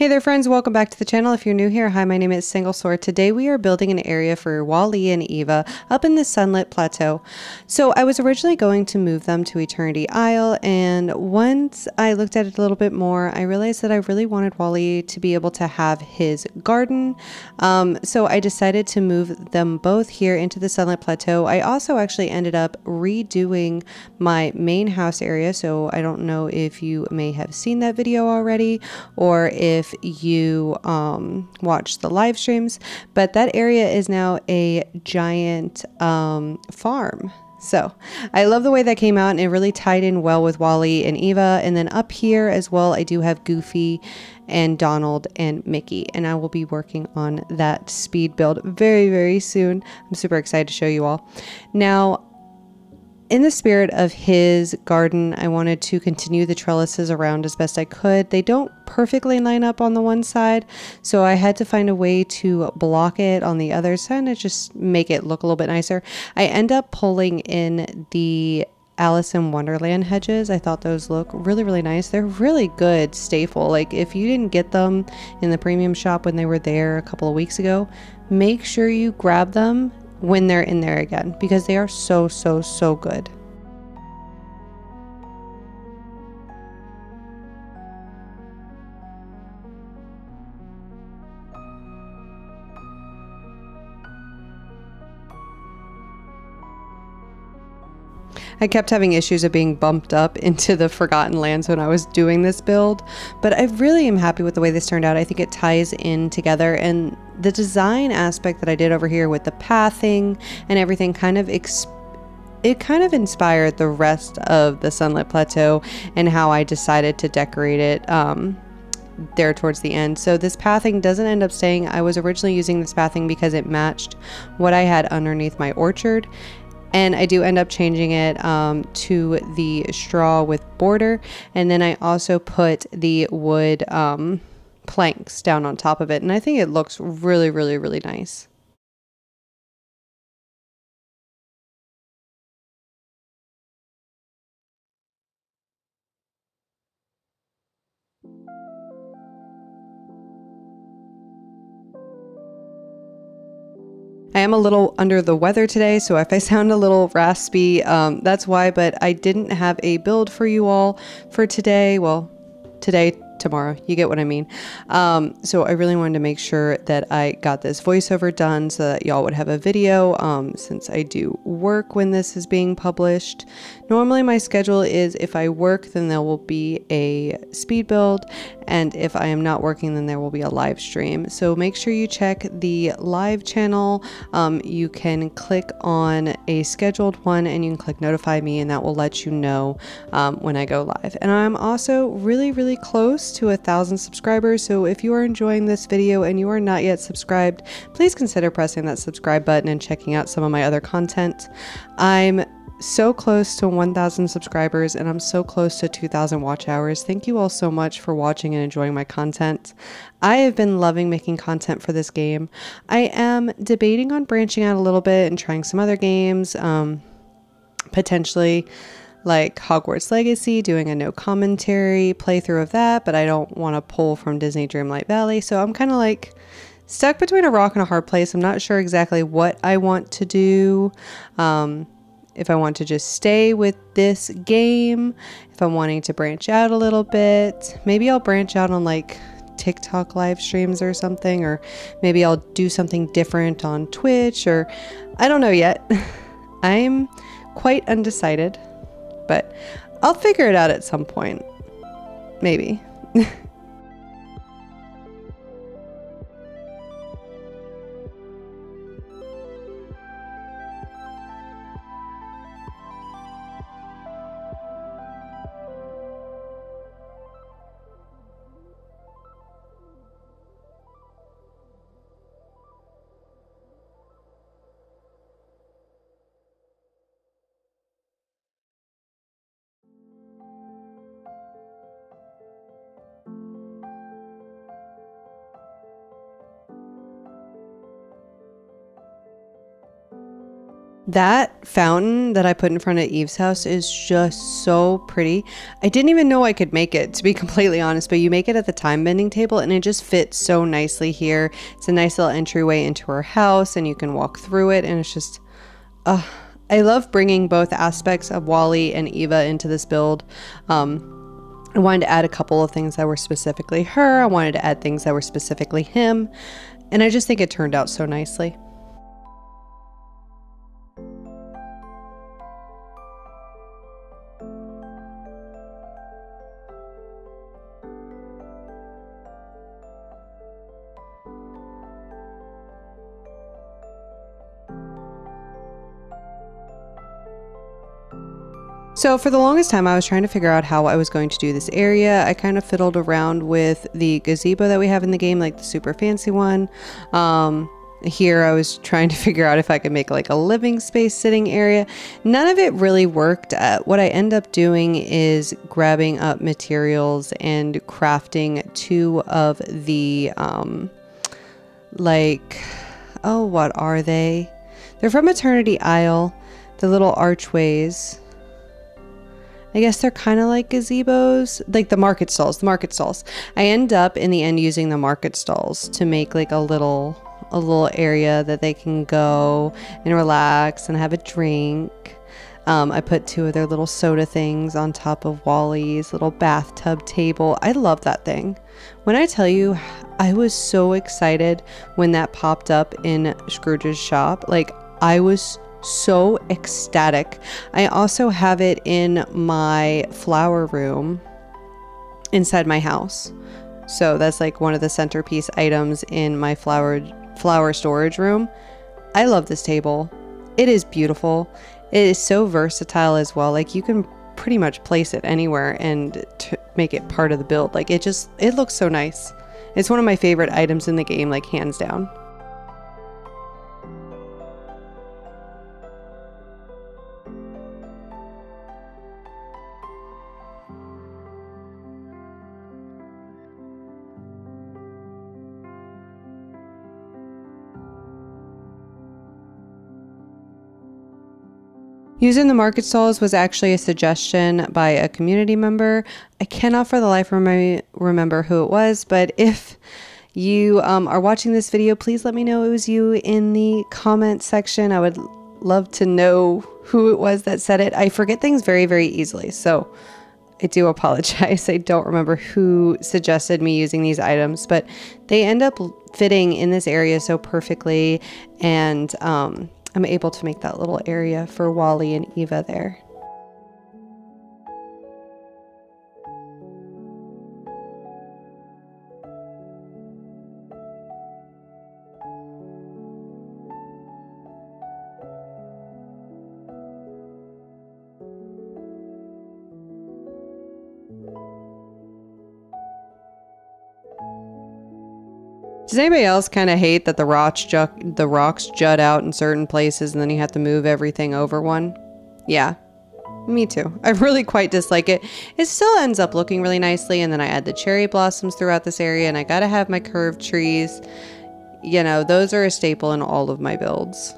Hey there friends, welcome back to the channel. If you're new here, hi, my name is Single Sword. Today we are building an area for Wally and Eva up in the Sunlit Plateau. So I was originally going to move them to Eternity Isle, and once I looked at it a little bit more, I realized that I really wanted Wally to be able to have his garden. So I decided to move them both here into the Sunlit Plateau. I also actually ended up redoing my main house area, so I don't know if you may have seen that video already or if you watch the live streams, but that area is now a giant farm. So I love the way that came out, and it really tied in well with Wally and Eva. And then up here as well, I do have Goofy and Donald and Mickey, and I will be working on that speed build very, very soon. I'm super excited to show you all. Now, in the spirit of his garden, I wanted to continue the trellises around as best I could. They don't perfectly line up on the one side, so I had to find a way to block it on the other side and just make it look a little bit nicer. I end up pulling in the Alice in Wonderland hedges. I thought those look really, really nice. They're really good staple. Like, if you didn't get them in the premium shop when they were there a couple of weeks ago, make sure you grab them when they're in there again, because they are so good. I kept having issues of being bumped up into the Forgotten Lands when I was doing this build, but I really am happy with the way this turned out. I think it ties in together, and the design aspect that I did over here with the pathing and everything kind of inspired the rest of the Sunlit Plateau and how I decided to decorate it there towards the end. So this pathing doesn't end up staying. I was originally using this pathing because it matched what I had underneath my orchard, and I do end up changing it to the straw with border, and then I also put the wood planks down on top of it, and I think it looks really, really, really nice. I am a little under the weather today, so if I sound a little raspy, that's why, but I didn't have a build for you all for today. Well, today, tomorrow, you get what I mean. So I really wanted to make sure that I got this voiceover done so that y'all would have a video, since I do work when this is being published. Normally my schedule is, if I work, then there will be a speed build, and if I am not working, then there will be a live stream. So make sure you check the live channel. You can click on a scheduled one, and you can click notify me, and that will let you know when I go live. And I'm also really, really close to 1,000 subscribers, so if you are enjoying this video and you are not yet subscribed, please consider pressing that subscribe button and checking out some of my other content. I'm so close to 1,000 subscribers, and I'm so close to 2,000 watch hours. Thank you all so much for watching and enjoying my content. I have been loving making content for this game. I am debating on branching out a little bit and trying some other games, potentially like Hogwarts Legacy, doing a no commentary playthrough of that, but I don't want to pull from Disney Dreamlight Valley, so I'm kind of like stuck between a rock and a hard place. I'm not sure exactly what I want to do. If I want to just stay with this game, if I'm wanting to branch out a little bit, maybe I'll branch out on like TikTok live streams or something, or maybe I'll do something different on Twitch, or I don't know yet. I'm quite undecided, but I'll figure it out at some point, maybe. That fountain that I put in front of Eve's house is just so pretty. I didn't even know I could make it, to be completely honest, but you make it at the time bending table and it just fits so nicely here. It's a nice little entryway into her house and you can walk through it, and it's just, I love bringing both aspects of Wally and Eva into this build. I wanted to add a couple of things that were specifically her. I wanted to add things that were specifically him, and I just think it turned out so nicely. So for the longest time, I was trying to figure out how I was going to do this area. I kind of fiddled around with the gazebo that we have in the game, like the super fancy one. Here I was trying to figure out if I could make like a living space sitting area. None of it really worked. What I end up doing is grabbing up materials and crafting two of the, what are they? They're from Eternity Isle, the little archways. I guess they're kind of like gazebos, like the market stalls. I end up in the end using the market stalls to make like a little area that they can go and relax and have a drink. I put two of their little soda things on top of Wally's little bathtub table. I love that thing. When I tell you, I was so excited when that popped up in Scrooge's shop. Like, I was so ecstatic. I also have it in my flower room inside my house. So that's like one of the centerpiece items in my flower storage room. I love this table. It is beautiful. It is so versatile as well. Like, you can pretty much place it anywhere and make it part of the build. Like, it looks so nice. It's one of my favorite items in the game, like hands down. Using the market stalls was actually a suggestion by a community member. I cannot for the life of me remember who it was, but if you are watching this video, please let me know it was you in the comment section. I would love to know who it was that said it. I forget things very, very easily, so I do apologize. I don't remember who suggested me using these items, but they end up fitting in this area so perfectly, and I'm able to make that little area for Wally and Eva there. Does anybody else kind of hate that the rocks jut out in certain places and then you have to move everything over one? Yeah, me too. I really quite dislike it. It still ends up looking really nicely, and then I add the cherry blossoms throughout this area, and I gotta have my curved trees. You know, those are a staple in all of my builds.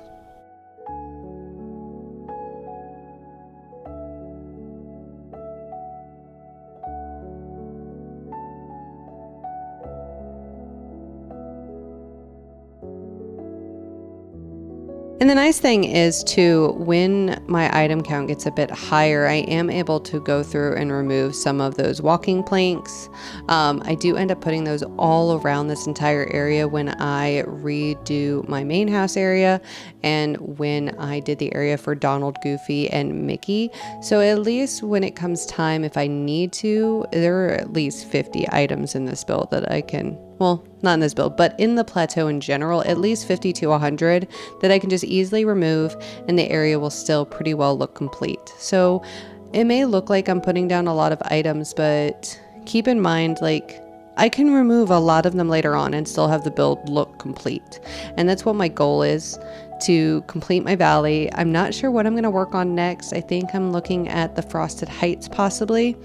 And the nice thing is too, when my item count gets a bit higher, I am able to go through and remove some of those walking planks. I do end up putting those all around this entire area when I redo my main house area and when I did the area for Donald, Goofy, and Mickey. So at least when it comes time, if I need to, there are at least 50 items in this build that I can, well, not in this build, but in the plateau in general, at least 50 to 100 that I can just easily remove, and the area will still pretty well look complete. So it may look like I'm putting down a lot of items, but keep in mind, like, I can remove a lot of them later on and still have the build look complete. And that's what my goal is, to complete my valley. I'm not sure what I'm going to work on next. I think I'm looking at the Frosted Heights possibly.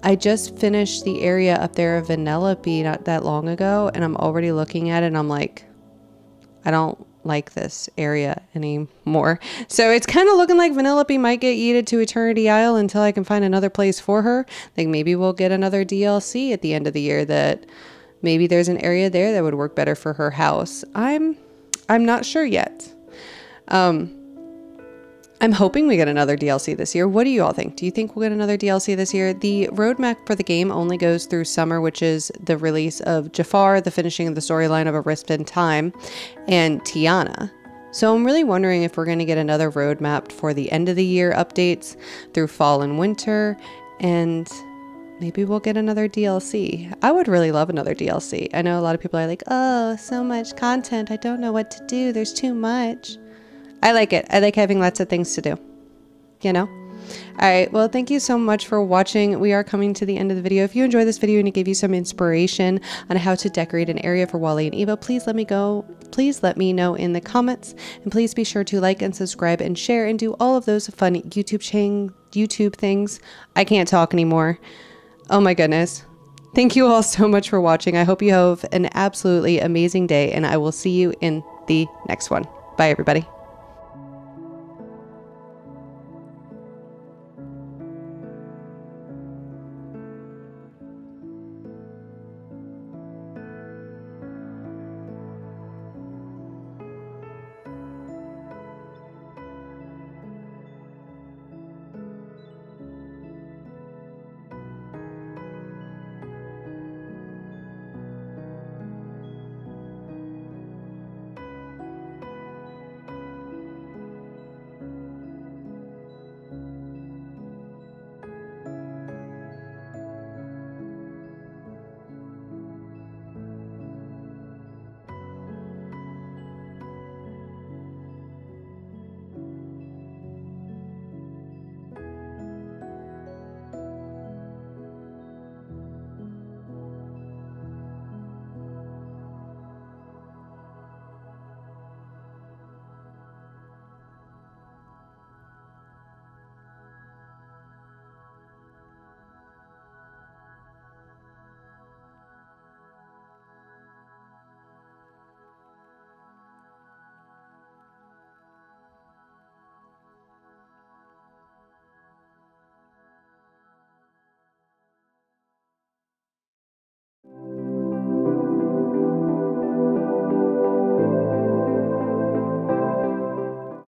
I just finished the area up there of Vanellope not that long ago, and I'm already looking at it and I'm like, I don't like this area anymore. So it's kind of looking like Vanellope might get yeeted to Eternity Isle until I can find another place for her. I think maybe we'll get another DLC at the end of the year that maybe there's an area there that would work better for her house. I'm not sure yet. I'm hoping we get another DLC this year. What do you all think? Do you think we'll get another DLC this year? The roadmap for the game only goes through summer, which is the release of Jafar, the finishing of the storyline of A Rift in Time, and Tiana. So I'm really wondering if we're going to get another roadmap for the end of the year updates through fall and winter, and maybe we'll get another DLC. I would really love another DLC. I know a lot of people are like, oh, so much content. I don't know what to do. There's too much. I like it. I like having lots of things to do, you know? All right. Well, thank you so much for watching. We are coming to the end of the video. If you enjoyed this video and it gave you some inspiration on how to decorate an area for Wally and Eva, please let me know in the comments, and please be sure to like and subscribe and share and do all of those fun YouTube things. I can't talk anymore. Oh my goodness. Thank you all so much for watching. I hope you have an absolutely amazing day, and I will see you in the next one. Bye, everybody.